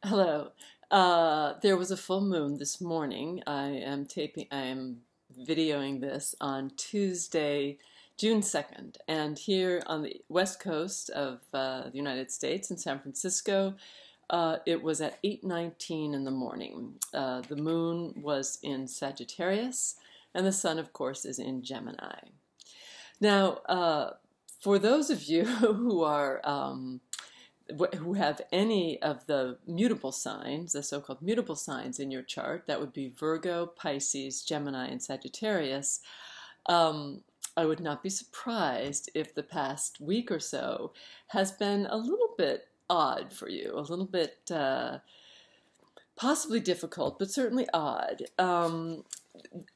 Hello. There was a full moon this morning. I am videoing this on Tuesday, June 2nd. And here on the west coast of the United States in San Francisco, it was at 8:19 in the morning. The moon was in Sagittarius, and the sun, of course, is in Gemini. Now, for those of you who have any of the mutable signs, the so-called mutable signs in your chart, that would be Virgo, Pisces, Gemini, and Sagittarius, I would not be surprised if the past week or so has been a little bit odd for you, a little bit possibly difficult, but certainly odd.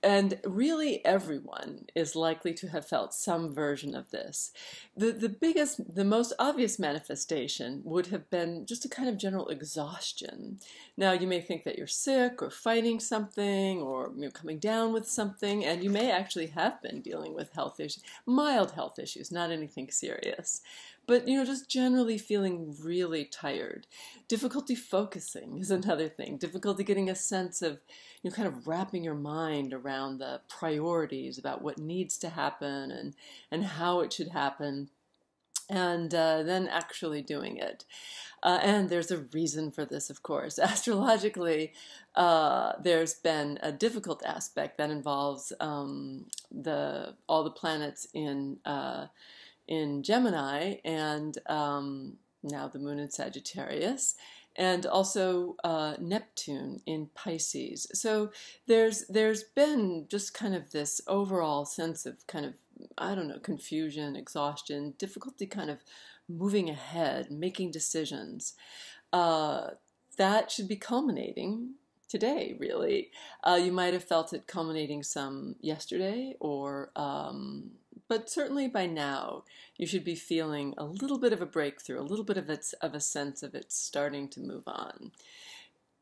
And really everyone is likely to have felt some version of this. The most obvious manifestation would have been just a kind of general exhaustion. Now, you may think that you're sick or fighting something or coming down with something, and you may actually have been dealing with health issues, mild health issues, not anything serious. But, just generally feeling really tired. Difficulty focusing is another thing. Difficulty getting a sense of, kind of wrapping your mind around the priorities about what needs to happen and how it should happen, and then actually doing it. And there's a reason for this, of course. Astrologically, there's been a difficult aspect that involves all the planets in Gemini, and now the moon in Sagittarius, and also Neptune in Pisces. So there's been just kind of this overall sense of kind of, I don't know, confusion, exhaustion, difficulty kind of moving ahead, making decisions. That should be culminating today, really. You might have felt it culminating some yesterday, but certainly by now you should be feeling a little bit of a breakthrough, a little bit of a sense of it starting to move on.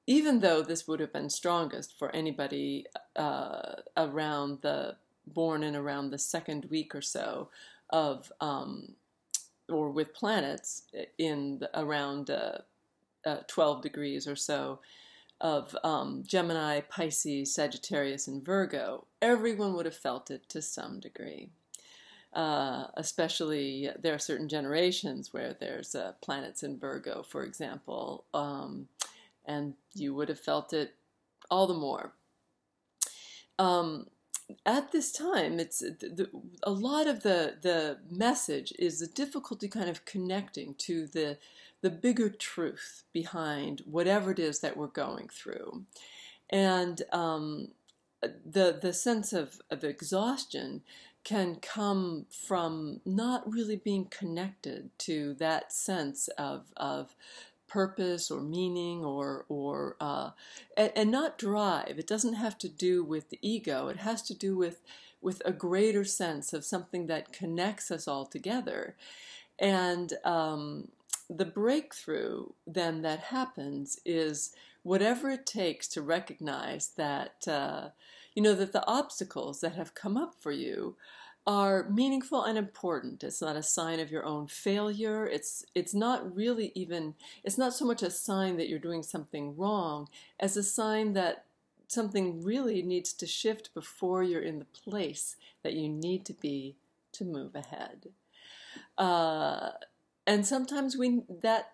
Even though this would have been strongest for anybody born in around the second week or so of, or with planets in around 12 degrees or so of Gemini, Pisces, Sagittarius, and Virgo. Everyone would have felt it to some degree. Especially there are certain generations where there's planets in Virgo, for example, and you would have felt it all the more. At this time, a lot of the message is the difficulty kind of connecting to the bigger truth behind whatever it is that we're going through, and the sense of exhaustion can come from not really being connected to that sense of purpose or meaning and not drive. It doesn't have to do with the ego. It has to do with a greater sense of something that connects us all together. And the breakthrough then that happens is whatever it takes to recognize that that the obstacles that have come up for you are meaningful and important. It's not a sign of your own failure. It's not really it's not so much a sign that you're doing something wrong as a sign that something really needs to shift before you're in the place that you need to be to move ahead. And sometimes that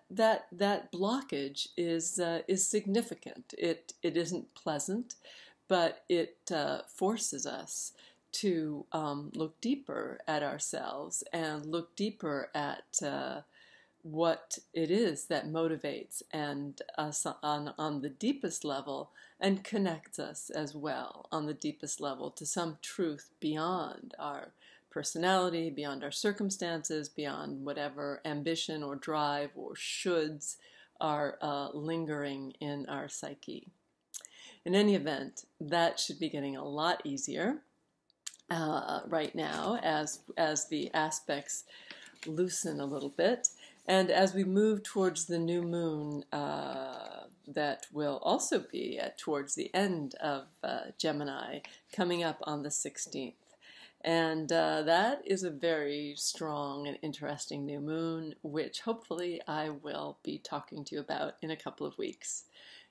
blockage is significant. It isn't pleasant, but it forces us to look deeper at ourselves and look deeper at what it is that motivates and us on the deepest level, and connects us as well on the deepest level to some truth beyond our personality, beyond our circumstances, beyond whatever ambition or drive or shoulds are lingering in our psyche. In any event, that should be getting a lot easier right now as the aspects loosen a little bit, and as we move towards the new moon that will also be towards the end of Gemini, coming up on the 16th. And that is a very strong and interesting new moon, which hopefully I will be talking to you about in a couple of weeks.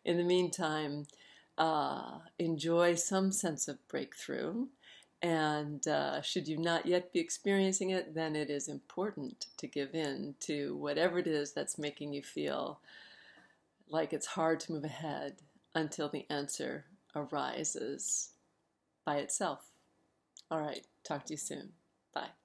In the meantime, enjoy some sense of breakthrough. And should you not yet be experiencing it, then it is important to give in to whatever it is that's making you feel like it's hard to move ahead until the answer arises by itself. All right, talk to you soon. Bye.